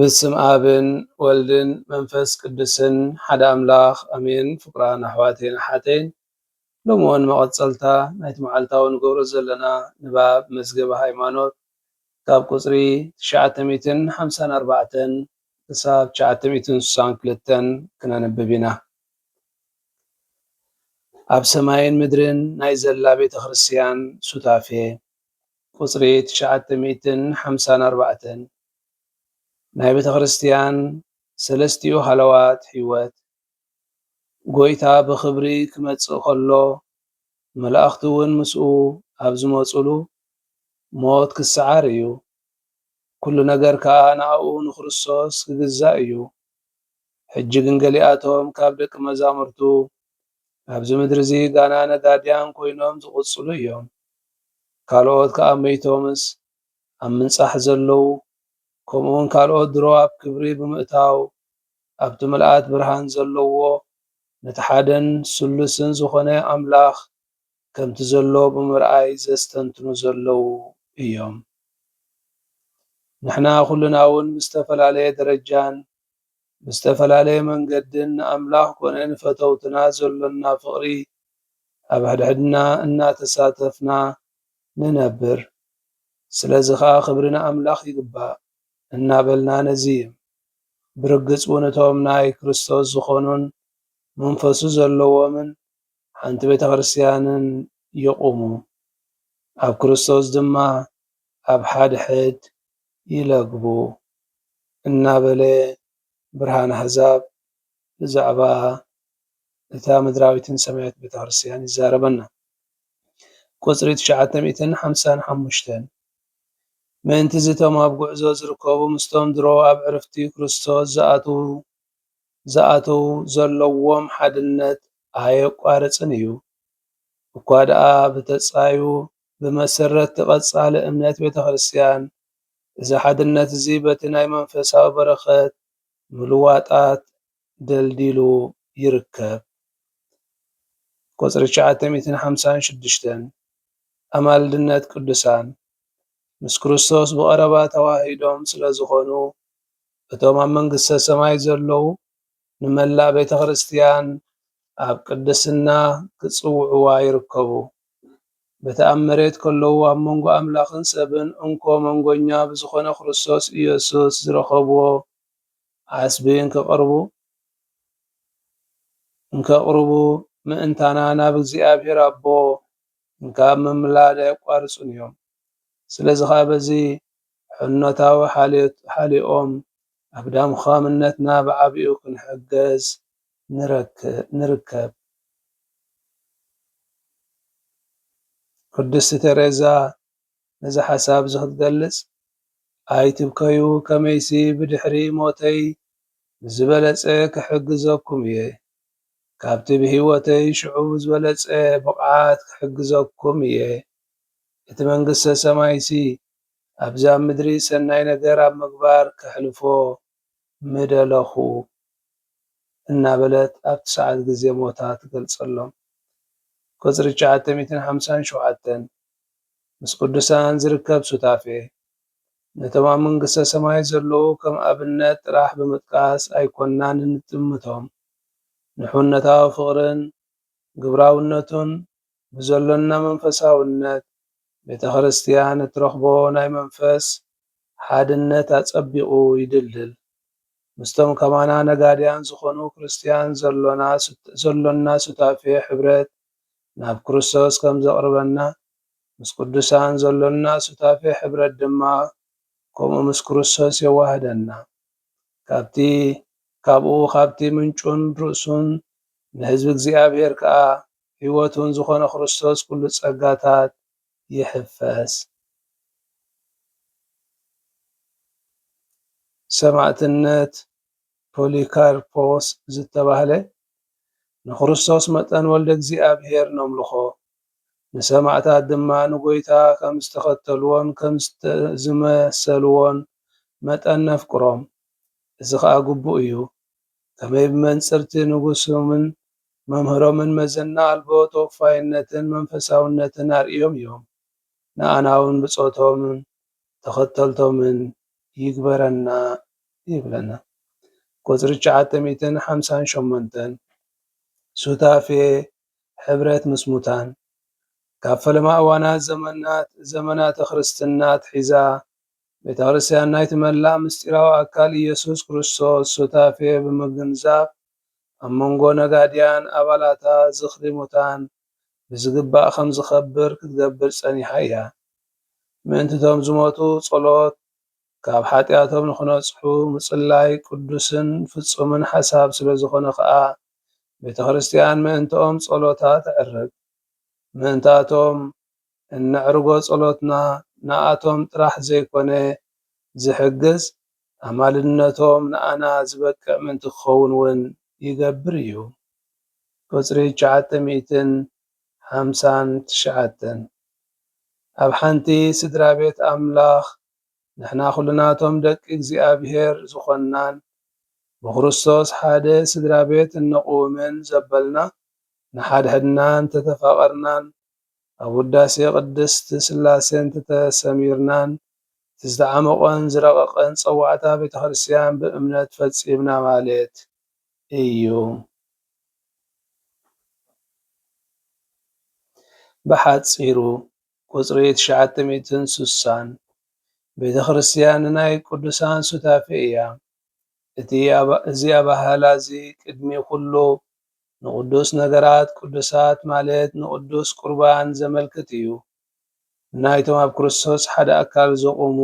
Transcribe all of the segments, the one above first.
بسم آبن ولدن منفس قدسن حدا أملاخ أمين فقران أحواتين حاتين لمون مقتصلتا نايت معالتاون قورز لنا نباب مزقب هايمانوت كاب قصري 954 كساب 963 كنا نببينا أب سماين مدرن نايزلا بيت خرسيان سوتافي قصري 954 ናይ ቤተ ክርስቲያን ሰለስቲኡ ሃለዋት ህይወት ጎይታ ብክብሪ ክመጽእ ከሎ መላእኽቲ እውን ምስኡ ኣብ ዝመጹሉ ሞት ክሰዓር እዩ። ኩሉ ነገር ከዓ ናብኡ ንክርስቶስ ክግዛእ እዩ። ሕጂ ግን ገሊኣቶም ካብ ደቂ መዛሙርቱ ኣብዚ ምድሪ እዚ ጋና ነጋድያን ኮይኖም ዝቕጽሉ እዮም። ካልኦት ከዓ መይቶምስ ኣብ ምንጻሕ ዘለዉ ከምኡውን ካልኦት ድሮ ኣብ ክብሪ ብምእታው ኣብቲ ምልኣት ብርሃን ዘለዎ ነቲ ሓደን ስሉስን ዝኾነ ኣምላኽ ከምቲ ዘሎ ብምርኣይ ዘስተንትኑ ዘለዉ እዮም። ንሕና ኩልና እውን ብዝተፈላለየ ደረጃን ብዝተፈላለየ መንገድን ንኣምላኽ ኮነ ንፈተውትና ዘሎና ፍቕሪ ኣብ ሕድሕድና እናተሳተፍና ንነብር። ስለዚ ከዓ ክብሪ ንኣምላኽ ይግባእ እናበልና ነዚ ብርግጽ እውን እቶም ናይ ክርስቶስ ዝኾኑን መንፈሱ ዘለዎምን ሓንቲ ቤተ ክርስቲያንን ይቁሙ። ኣብ ክርስቶስ ድማ ኣብ ሓድሕድ ይለግቡ እናበለ ብርሃን ኣሕዛብ ብዛዕባ እታ ምድራዊትን ሰማያዊት ቤተ ክርስቲያን ይዛረበና። ቁጽሪ 955 ምእንቲ ዝቶም ኣብ ጉዕዞ ዝርከቡ ምስቶም ድሮ ኣብ ዕርፍቲ ክርስቶስ ዝኣተው ዘለዎም ሓድነት ኣየቋርጽን እዩ። እኳ ደኣ ብተጻዩ ብመሰረት ቀጻሊ እምነት ቤተ ክርስቲያን እዚ ሓድነት እዚ በቲ ናይ መንፈሳዊ በረኸት ምልዋጣት ደልዲሉ ይርከብ። ቁጽሪ 956 ኣማልድነት ቅዱሳን ምስ ክርስቶስ ብቐረባ ተዋሂዶም ስለ ዝኾኑ እቶም ኣብ መንግሥተ ሰማይ ዘለዉ ንመላእ ቤተ ክርስቲያን ኣብ ቅድስና ክጽውዕዋ ይርከቡ። በቲ ኣብ መሬት ከለዉ ኣብ መንጎ ኣምላኽን ሰብን እንኮ መንጎኛ ብዝኾነ ክርስቶስ ኢየሱስ ዝረኸብዎ ዓስቢ እንከቕርቡ ምእንታና ናብ እግዚኣብሔር ኣቦ እንካብ ምምላድ ኣየቋርጹን እዮም። ስለዚ ከዓ በዚ ሕኖታዊ ሓሊኦም ኣብ ዳምኻምነትና ብዓቢኡ ክንሕገዝ ንርከብ። ቅድስቲ ተሬዛ ነዚ ሓሳብ እዚ ክትገልጽ ኣይትብከዩ ከመይሲ ብድሕሪ ሞተይ ብዝበለጸ ክሕግዘኩም እየ ካብቲ ብሂወተይ ሽዑ ዝበለጸ ብቕዓት ክሕግዘኩም እየ እቲ መንግሥተ ሰማይሲ ኣብዛ ምድሪ ሰናይ ነገር ኣብ ምግባር ከሕልፎ ምደለኹ እናበለት ኣብቲ ሰዓት ጊዜ ሞታ ትገልጸሎም። ቁጽሪ 957 ምስ ቅዱሳን ዝርከብ ሱታፌ ነቶም ኣብ መንግሥተ ሰማይ ዘለዉ ከም ኣብነት ጥራሕ ብምጥቃስ ኣይኮንናን ንጥምቶም ንሕውነታዊ ፍቕርን ግብራውነቱን ብዘሎና መንፈሳውነት ቤተ ክርስቲያን እትረኽቦ ናይ መንፈስ ሓድነት ኣጸቢቑ ይድልድል። ምስቶም ከማና ነጋድያን ዝኾኑ ክርስቲያን ዘሎና ሱታፌ ኅብረት ናብ ክርስቶስ ከም ዘቕርበና ምስ ቅዱሳን ዘሎና ሱታፌ ኅብረት ድማ ከምኡ ምስ ክርስቶስ የዋህደና። ካብቲ ምንጩን ርእሱን ንሕዝቢ እግዚኣብሔር ከዓ ሕይወቱን ዝኾነ ክርስቶስ ኩሉ ጸጋታት ይሕፈስ። ሰማዕትነት ፖሊካርፖስ ዝተባህለ ንክርስቶስ መጠን ወልደ እግዚኣብሔር ነምልኾ ንሰማዕታት ድማ ንጎይታ ከም ዝተኸተልዎን ከም ዝመሰልዎን መጠን ነፍቅሮም። እዚ ከዓ ግቡእ እዩ። ከመይ ብመንጽርቲ ንጉሶምን መምህሮምን መዘና ኣልቦ ተወፋይነትን መንፈሳውነትን ኣርእዮም እዮም። ንኣና እውን ብጾቶምን ተኸተልቶምን ይግበረና ይብለና። ቁፅሪ 958 ሱታፌ ሕብረት ምስ ሙታን ካብ ፈለማ እዋናት ዘመናት ክርስትና ኣትሒዛ ቤተ ክርስቲያን ናይቲ መላእ ምስጢራዊ ኣካል ኢየሱስ ክርስቶስ ሱታፌ ብምግንዛብ ኣብ መንጎ ነጋድያን ኣባላታ ዝኽሪ ሙታን ብዝግባእ ከም ዝኸብር ክትገብር ጸኒሓ እያ። ምእንትቶም ዝሞቱ ጸሎት ካብ ሓጢኣቶም ንኽነጽሑ ምጽላይ ቅዱስን ፍጹምን ሓሳብ ስለ ዝኾነ ኸዓ ቤተ ክርስቲያን ምእንትኦም ጸሎታ ተዕርግ። ምእንታቶም እነዕርጎ ጸሎትና ንኣቶም ጥራሕ ዘይኮነ ዝሕግዝ ኣማልድነቶም ንኣና ዝበቅዕ ምእንቲ ክኸውን እውን ይገብር እዩ። ቁፅሪ 959 ኣብ ሓንቲ ስድራ ቤት ኣምላኽ ንሕና ኩልናቶም ደቂ እግዚኣብሔር ዝኾናን ብክርስቶስ ሓደ ስድራ ቤት እነቕውምን ዘበልና ንሓድሕድናን ተተፋቐርናን ኣብ ውዳሴ ቅድስቲ ስላሴን ተሰሚርናን ዝተዓመቐን ዝረቐቐን ፀዋዕታ ቤተ ክርስቲያን ብእምነት ፈጺምና ማለት እዩ። ብሓፂሩ ቁፅሪ 960 ቤተ ክርስቲያን ናይ ቅዱሳን ሱታፌ እያ። እዚ ኣባህላ እዚ ቅድሚ ኩሉ ንቅዱስ ነገራት ቅዱሳት ማለት ንቅዱስ ቁርባን ዘመልክት እዩ። ናይቶም ኣብ ክርስቶስ ሓደ ኣካል ዘቆሙ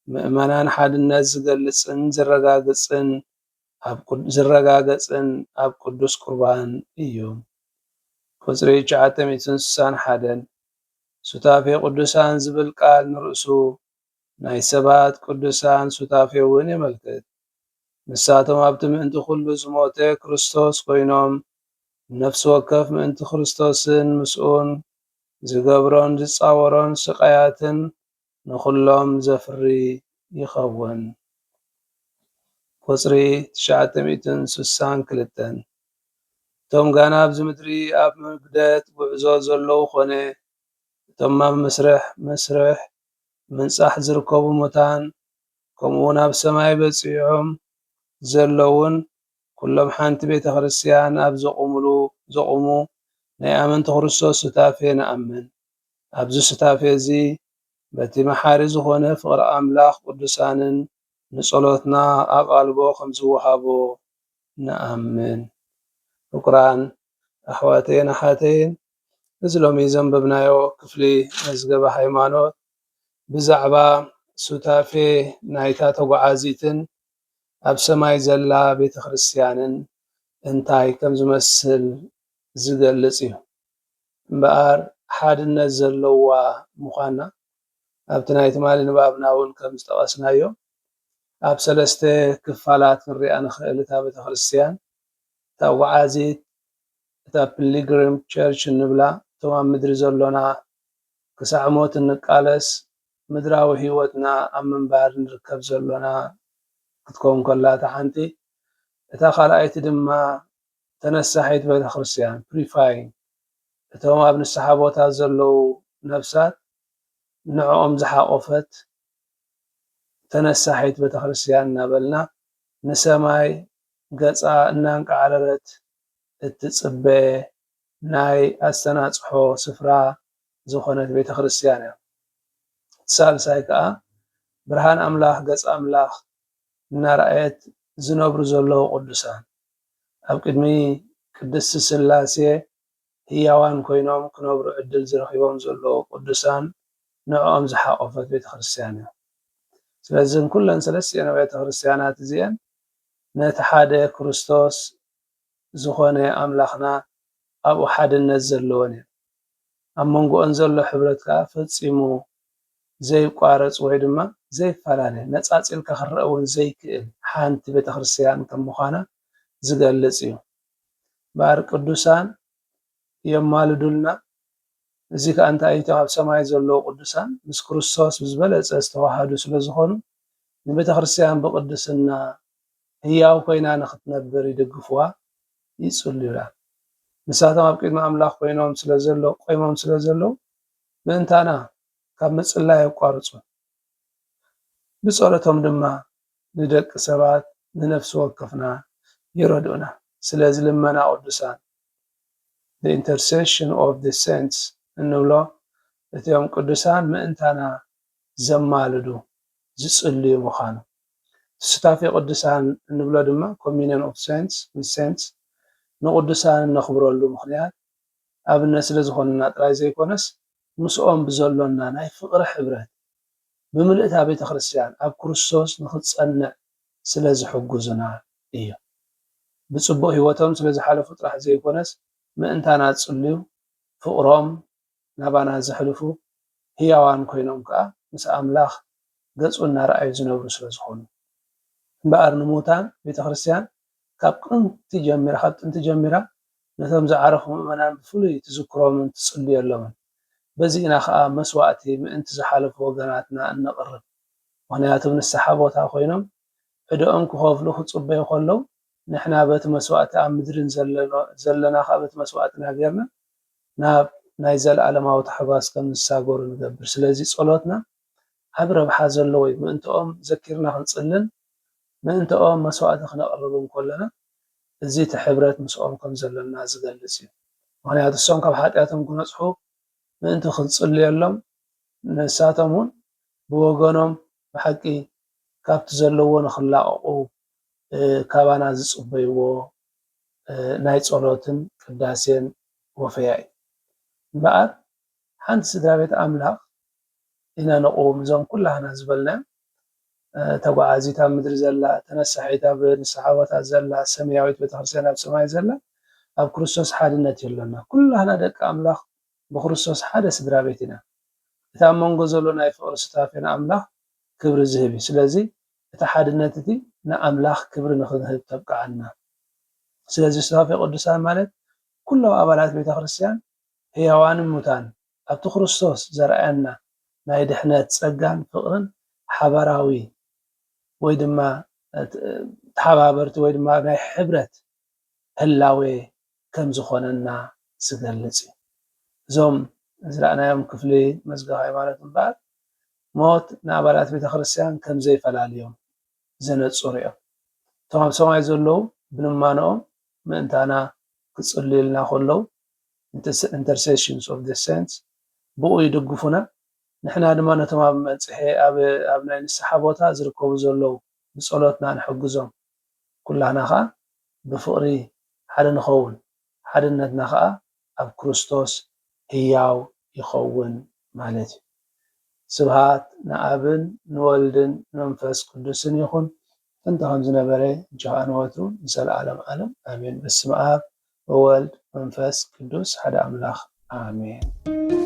ምእመናን ሓድነት ዝገልጽን ዝረጋገጽን ኣብ ቅዱስ ቁርባን እዩ። ቁፅሪ 961 ሱታፌ ቅዱሳን ዝብል ቃል ንርእሱ ናይ ሰባት ቅዱሳን ሱታፌ እውን የመልክት። ንሳቶም ኣብቲ ምእንቲ ኩሉ ዝሞተ ክርስቶስ ኮይኖም ነፍሲ ወከፍ ምእንቲ ክርስቶስን ምስኡን ዝገብሮን ዝፃወሮን ስቃያትን ንኩሎም ዘፍሪ ይኸውን። ቁፅሪ 962 እቶም ጋና ኣብዚ ምድሪ ኣብ ምግደት ጉዕዞ ዘለዉ ኮነ እቶም ኣብ መስርሕ ምንጻሕ ዝርከቡ ሙታን ከምኡውን ኣብ ሰማይ በፂሖም ዘለውን ኩሎም ሓንቲ ቤተ ክርስቲያን ኣብ ዘቆሙ ናይ ኣመንቲ ክርስቶስ ሱታፌ ንኣምን። ኣብዚ ሱታፌ እዚ በቲ መሓሪ ዝኾነ ፍቕሪ ኣምላኽ ቅዱሳንን ንጸሎትና ኣቓልቦ ከም ዝወሃቦ ንኣምን። ፍቁራን ኣሕዋተይን ኣሓተይን እዚ ሎሚ ዘንበብናዮ ክፍሊ መዝገበ ሃይማኖት ብዛዕባ ሱታፌ ናይታ ተጓዓዚትን ኣብ ሰማይ ዘላ ቤተ ክርስቲያንን እንታይ ከም ዝመስል ዝገልጽ እዩ። እምበኣር ሓድነት ዘለዋ ምዃና ኣብቲ ናይ ትማሊ ንባብና እውን ከም ዝጠቐስናዮ ኣብ 3 ክፋላት ክንሪኣ ንኽእል እታ ቤተ ክርስቲያን እታ ወዓዚት እታ ፒልግሪም ቸርች እንብላ እቶም ኣብ ምድሪ ዘሎና ክሳዕ ሞት እንቃለስ ምድራዊ ሂወትና ኣብ ምንባር ንርከብ ዘሎና ክትከውን ከላ እታ ሓንቲ እታ ካልኣይቲ ድማ ተነሳሒት ቤተ ክርስቲያን ፕሪፋይንግ እቶም ኣብ ንስሓ ቦታ ዘለዉ ነፍሳት ንዕኦም ዝሓቆፈት ተነሳሒት ቤተ ክርስቲያን እናበልና ንሰማይ ገፃ እናንቃዓረረት እትጽበ ናይ ኣስተናጽሖ ስፍራ ዝኾነት ቤተ ክርስቲያን እያ። ሳልሳይ ከዓ ብርሃን ኣምላኽ ገጽ ኣምላኽ እናርኣየት ዝነብሩ ዘለዉ ቅዱሳን ኣብ ቅድሚ ቅድስቲ ስላሴ ህያዋን ኮይኖም ክነብሩ ዕድል ዝረኺቦም ዘለዉ ቅዱሳን ንዕኦም ዝሓቆፈት ቤተ ክርስቲያን እያ። ስለዚ ኩለን 3 ቤተ ክርስቲያናት እዚአን ነቲ ሓደ ክርስቶስ ዝኾነ ኣምላኽና ኣብኡ ሓድነት ዘለወን እየን። ኣብ መንጎአን ዘሎ ሕብረት ከዓ ፈፂሙ ዘይቋረፅ ወይ ድማ ዘይፈላለየ ነፃፂልካ ክረአ እውን ዘይክእል ሓንቲ ቤተ ክርስቲያን ከም ምዃና ዝገልጽ እዩ። እምበኣር ቅዱሳን የማልዱልና እዚ ከዓ እንታይ እዩ ኣብ ሰማይ ዘለዉ ቅዱሳን ምስ ክርስቶስ ብዝበለፀ ዝተዋሃዱ ስለ ዝኾኑ ንቤተ ክርስቲያን ብቅድስና ህያው ኮይና ንኽትነብር ይድግፍዋ ይጽልዩላ። ንሳቶም ኣብ ቅድሚ ኣምላኽ ቆይሞም ስለ ዘለዉ ምእንታና ካብ ምጽላይ የቋርፁ ብጸሎቶም ድማ ንደቂ ሰባት ንነፍሲ ወከፍና ይረድኡና። ስለዚ ልመና ቅዱሳን the intercession of the saints እንብሎ እቲኦም ቅዱሳን ምእንታና ዘማልዱ ዝጽልዩ ምዃኑ። ስታፍ ቅዱሳን እንብሎ ድማ communion of saints with saints ንቅዱሳን ነኽብረሉ ምኽንያት ኣብነት ስለ ዝኾኑና ጥራይ ዘይኮነስ ምስኦም ብዘሎና ናይ ፍቕሪ ሕብረት ብምልእታ ቤተ ክርስቲያን ኣብ ክርስቶስ ንኽጸንዕ ስለ ዝሕግዙና እዩ። ብጽቡቕ ህይወቶም ስለ ዝሓለፉ ጥራሕ ዘይኮነስ ምእንታና ጽልዩ ፍቕሮም ናባና ዘሕልፉ ህያዋን ኮይኖም ከዓ ምስ ኣምላኽ ገጹ እናረኣዩ ዝነብሩ ስለ ዝኾኑ እምበኣር ንሙታን ቤተ ክርስቲያን ካብ ጥንቲ ጀሚራ ነቶም ዝዓረፉ ምእመናን ብፍሉይ ትዝክሮምን ትጽልየሎምን በዚ ኢና ከዓ መስዋዕቲ ምእንቲ ዝሓለፉ ወገናትና እነቕርብ። ምክንያቱም ንስሓ ቦታ ኮይኖም ዕድኦም ክኸፍሉ ክጽበዩ ከለዉ ንሕና በቲ መስዋዕቲ ኣብ ምድርን ዘለና ከዓ በቲ መስዋዕትና ጌርና ናብ ናይ ዘለኣለማዊ ታሕጓስ ከም ንሳገሩ ንገብር። ስለዚ ጸሎትና ኣብ ረብሓ ዘለዎ እዩ። ምእንትኦም ዘኪርና ክንጽልን ምእንትኦም መስዋዕቲ ክነቕርብ ከለና እዚ እቲ ሕብረት ምስኦም ከም ዘለና ዝገልጽ እዩ። ምክንያቱ እሶም ካብ ሓጢኣቶም ክነጽሑ ምእንቲ ክንጽልየሎም ንሳቶም እውን ብወገኖም ብሓቂ ካብቲ ዘለዎ ንኽላቐቑ ካባና ዝጽበይዎ ናይ ጸሎትን ቅዳሴን ወፈያ እዩ። እምበኣር ሓንቲ ስድራ ቤት ኣምላኽ ኢና ንቁም እዞም ኩላህና ዝበልናዮም ተጓዓዚት ኣብ ምድሪ ዘላ ተነሳሒት ኣብ ንስሓ ቦታ ዘላ ሰማያዊት ቤተክርስትያን ኣብ ሰማይ ዘላ ኣብ ክርስቶስ ሓድነት የለና ኩላህና ደቂ ኣምላኽ ብክርስቶስ ሓደ ስድራ ቤት ኢና። እቲ ኣብ መንጎ ዘሎ ናይ ፍቕሪ ስታፌን ኣምላኽ ክብሪ ዝህብ እዩ። ስለዚ እቲ ሓድነት እቲ ንኣምላኽ ክብሪ ንክንህብ ተብቃዓና። ስለዚ ስታፌ ቅዱሳን ማለት ኩሎም ኣባላት ቤተክርስትያን ህያዋንን ሙታን ኣብቲ ክርስቶስ ዘርአየና ናይ ድሕነት ጸጋን ፍቕርን ሓበራዊ ወይ ድማ ተሓባበርቲ ወይ ድማ ናይ ሕብረት ህላዌ ከም ዝኾነና ዝገልጽ እዩ። እዞም ዝረኣናዮም ክፍሊ መዝገብ ሃይማኖት እምበኣር ሞት ንኣባላት ቤተክርስትያን ከም ዘይፈላልዮም ዘነጽሩ እዮም። እቶም ኣብ ሰማይ ዘለዉ ብልማኖኦም ምእንታና ክጽልዩልና ከለዉ intercessions of the saints ብኡ ይድግፉና። ንሕና ድማ ነቶም ኣብ መንጽሔ ኣብ ናይ ንስሓ ቦታ ዝርከቡ ዘለዉ ብጸሎትና ንሕግዞም ኩላህና ከዓ ብፍቕሪ ሓደ ንኸውን ሓድነትና ከዓ ኣብ ክርስቶስ ህያው ይኸውን ማለት እዩ። ስብሃት ንኣብን ንወልድን ንመንፈስ ቅዱስን ይኹን እንተ ከም ዝነበረ ጃን ወትሩ ንዘለዓለም ዓለም ኣሜን። በስመ አብ ወወልድ መንፈስ ቅዱስ ሓደ ኣምላኽ ኣሜን።